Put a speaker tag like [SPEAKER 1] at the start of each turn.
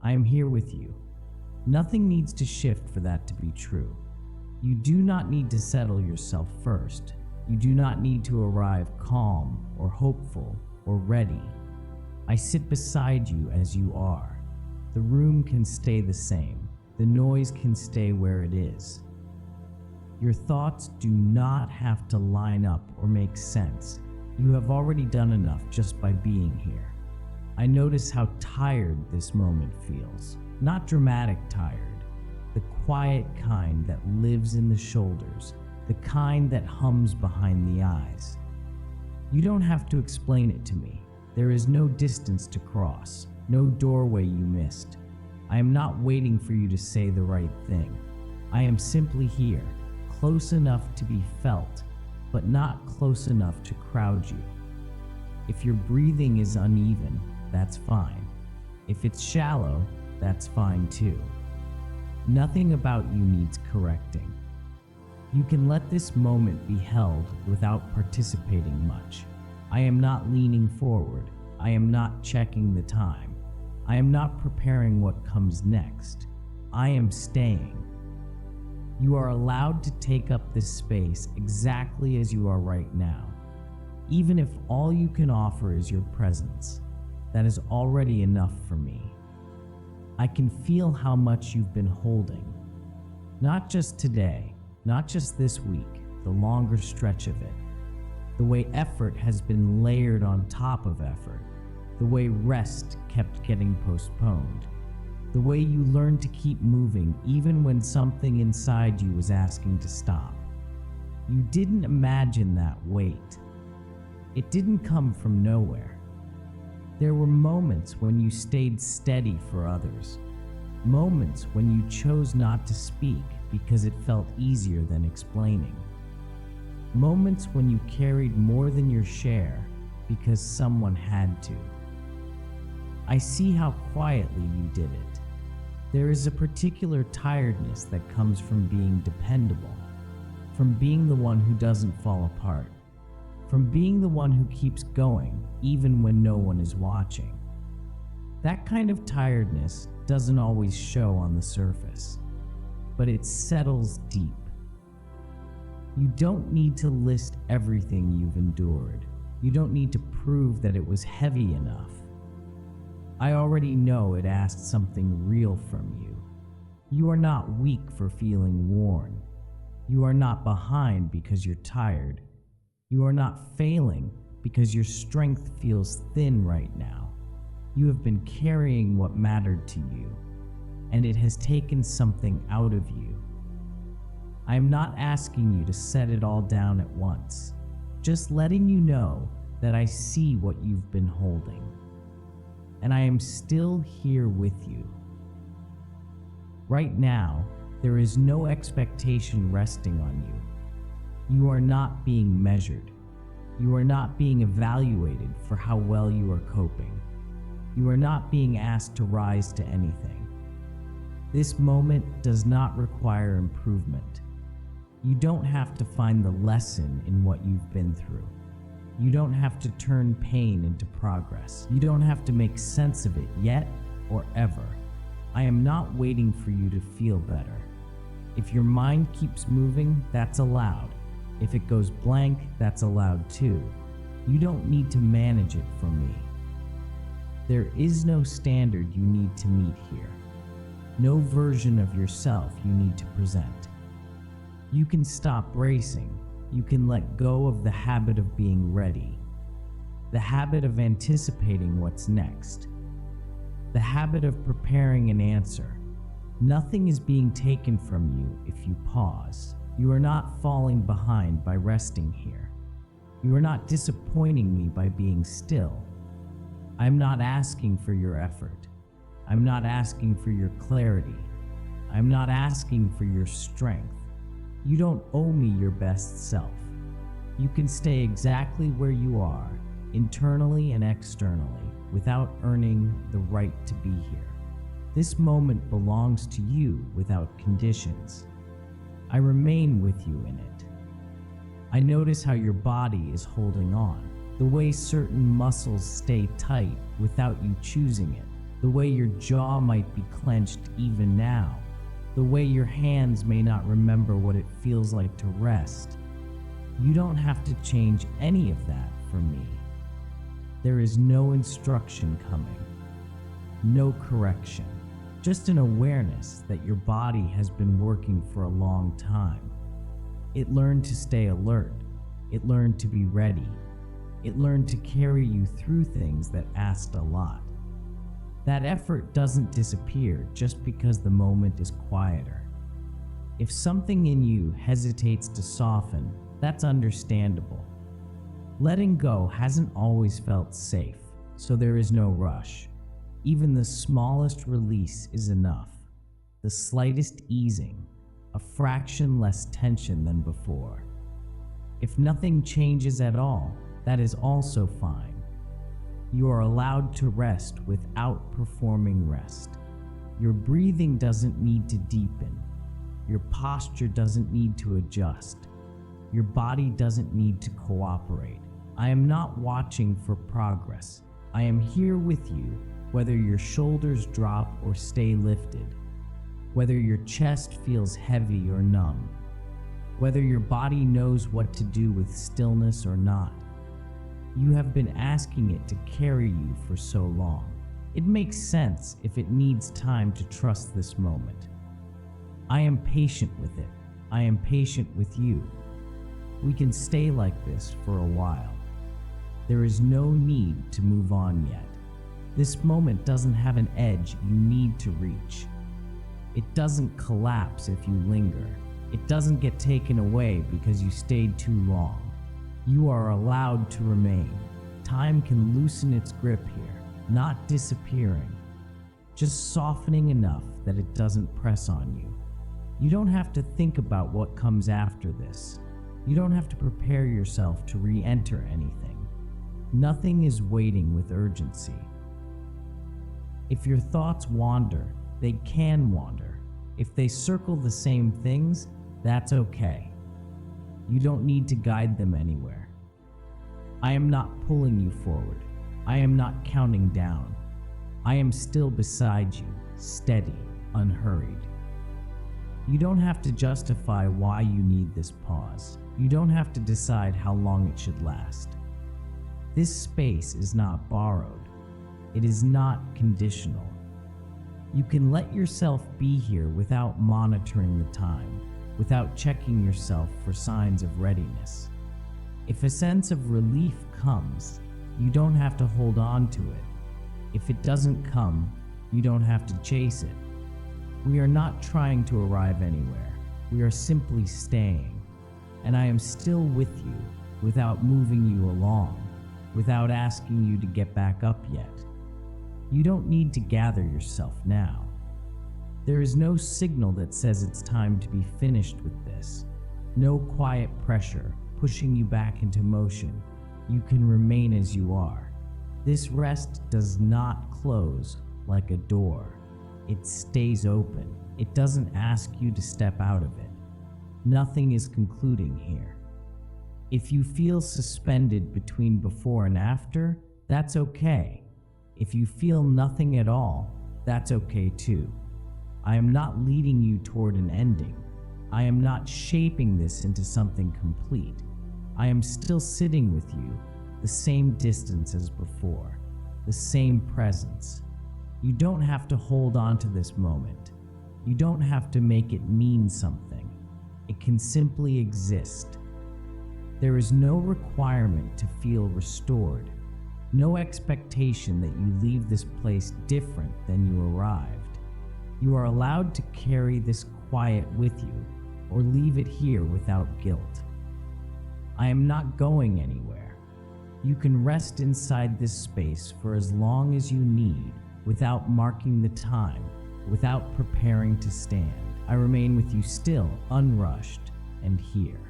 [SPEAKER 1] I am here with you. Nothing needs to shift for that to be true. You do not need to settle yourself first. You do not need to arrive calm or hopeful or ready. I sit beside you as you are. The room can stay the same. The noise can stay where it is. Your thoughts do not have to line up or make sense. You have already done enough just by being here. I notice how tired this moment feels. Not dramatic tired, the quiet kind that lives in the shoulders, the kind that hums behind the eyes. You don't have to explain it to me. There is no distance to cross, no doorway you missed. I am not waiting for you to say the right thing. I am simply here, close enough to be felt, but not close enough to crowd you. If your breathing is uneven, that's fine. If it's shallow, that's fine too. Nothing about you needs correcting. You can let this moment be held without participating much. I am not leaning forward. I am not checking the time. I am not preparing what comes next. I am staying. You are allowed to take up this space exactly as you are right now. Even if all you can offer is your presence, that is already enough for me. I can feel how much you've been holding. Not just today, not just this week, the longer stretch of it. The way effort has been layered on top of effort. The way rest kept getting postponed. The way you learned to keep moving even when something inside you was asking to stop. You didn't imagine that weight. It didn't come from nowhere. There were moments when you stayed steady for others. Moments when you chose not to speak because it felt easier than explaining. Moments when you carried more than your share because someone had to. I see how quietly you did it. There is a particular tiredness that comes from being dependable, from being the one who doesn't fall apart, from being the one who keeps going even when no one is watching. That kind of tiredness doesn't always show on the surface, but it settles deep. You don't need to list everything you've endured. You don't need to prove that it was heavy enough. I already know it asked something real from you. You are not weak for feeling worn. You are not behind because you're tired. You are not failing because your strength feels thin right now. You have been carrying what mattered to you, and it has taken something out of you. I am not asking you to set it all down at once, just letting you know that I see what you've been holding, and I am still here with you. Right now, there is no expectation resting on you. You are not being measured. You are not being evaluated for how well you are coping. You are not being asked to rise to anything. This moment does not require improvement. You don't have to find the lesson in what you've been through. You don't have to turn pain into progress. You don't have to make sense of it yet or ever. I am not waiting for you to feel better. If your mind keeps moving, that's allowed. If it goes blank, that's allowed too. You don't need to manage it for me. There is no standard you need to meet here. No version of yourself you need to present. You can stop racing. You can let go of the habit of being ready. The habit of anticipating what's next. The habit of preparing an answer. Nothing is being taken from you if you pause. You are not falling behind by resting here. You are not disappointing me by being still. I'm not asking for your effort. I'm not asking for your clarity. I'm not asking for your strength. You don't owe me your best self. You can stay exactly where you are, internally and externally, without earning the right to be here. This moment belongs to you without conditions. I remain with you in it. I notice how your body is holding on, the way certain muscles stay tight without you choosing it, the way your jaw might be clenched even now, the way your hands may not remember what it feels like to rest. You don't have to change any of that for me. There is no instruction coming, no correction, just an awareness that your body has been working for a long time. It learned to stay alert. It learned to be ready. It learned to carry you through things that asked a lot. That effort doesn't disappear just because the moment is quieter. If something in you hesitates to soften, that's understandable. Letting go hasn't always felt safe, so there is no rush. Even the smallest release is enough. The slightest easing, a fraction less tension than before. If nothing changes at all, that is also fine. You are allowed to rest without performing rest. Your breathing doesn't need to deepen. Your posture doesn't need to adjust. Your body doesn't need to cooperate. I am not watching for progress. I am here with you, whether your shoulders drop or stay lifted, whether your chest feels heavy or numb, whether your body knows what to do with stillness or not. You have been asking it to carry you for so long. It makes sense if it needs time to trust this moment. I am patient with it. I am patient with you. We can stay like this for a while. There is no need to move on yet. This moment doesn't have an edge you need to reach. It doesn't collapse if you linger. It doesn't get taken away because you stayed too long. You are allowed to remain. Time can loosen its grip here, not disappearing, just softening enough that it doesn't press on you. You don't have to think about what comes after this. You don't have to prepare yourself to re-enter anything. Nothing is waiting with urgency. If your thoughts wander, they can wander. If they circle the same things, that's okay. You don't need to guide them anywhere. I am not pulling you forward. I am not counting down. I am still beside you, steady, unhurried. You don't have to justify why you need this pause. You don't have to decide how long it should last. This space is not borrowed. It is not conditional. You can let yourself be here without monitoring the time, without checking yourself for signs of readiness. If a sense of relief comes, you don't have to hold on to it. If it doesn't come, you don't have to chase it. We are not trying to arrive anywhere. We are simply staying. And I am still with you without moving you along, without asking you to get back up yet. You don't need to gather yourself now. There is no signal that says it's time to be finished with this. No quiet pressure pushing you back into motion. You can remain as you are. This rest does not close like a door. It stays open. It doesn't ask you to step out of it. Nothing is concluding here. If you feel suspended between before and after, that's okay. If you feel nothing at all, that's okay too. I am not leading you toward an ending. I am not shaping this into something complete. I am still sitting with you, the same distance as before, the same presence. You don't have to hold on to this moment. You don't have to make it mean something. It can simply exist. There is no requirement to feel restored. No expectation that you leave this place different than you arrived. You are allowed to carry this quiet with you or leave it here without guilt. I am not going anywhere. You can rest inside this space for as long as you need without marking the time, without preparing to stand. I remain with you still, unrushed and here.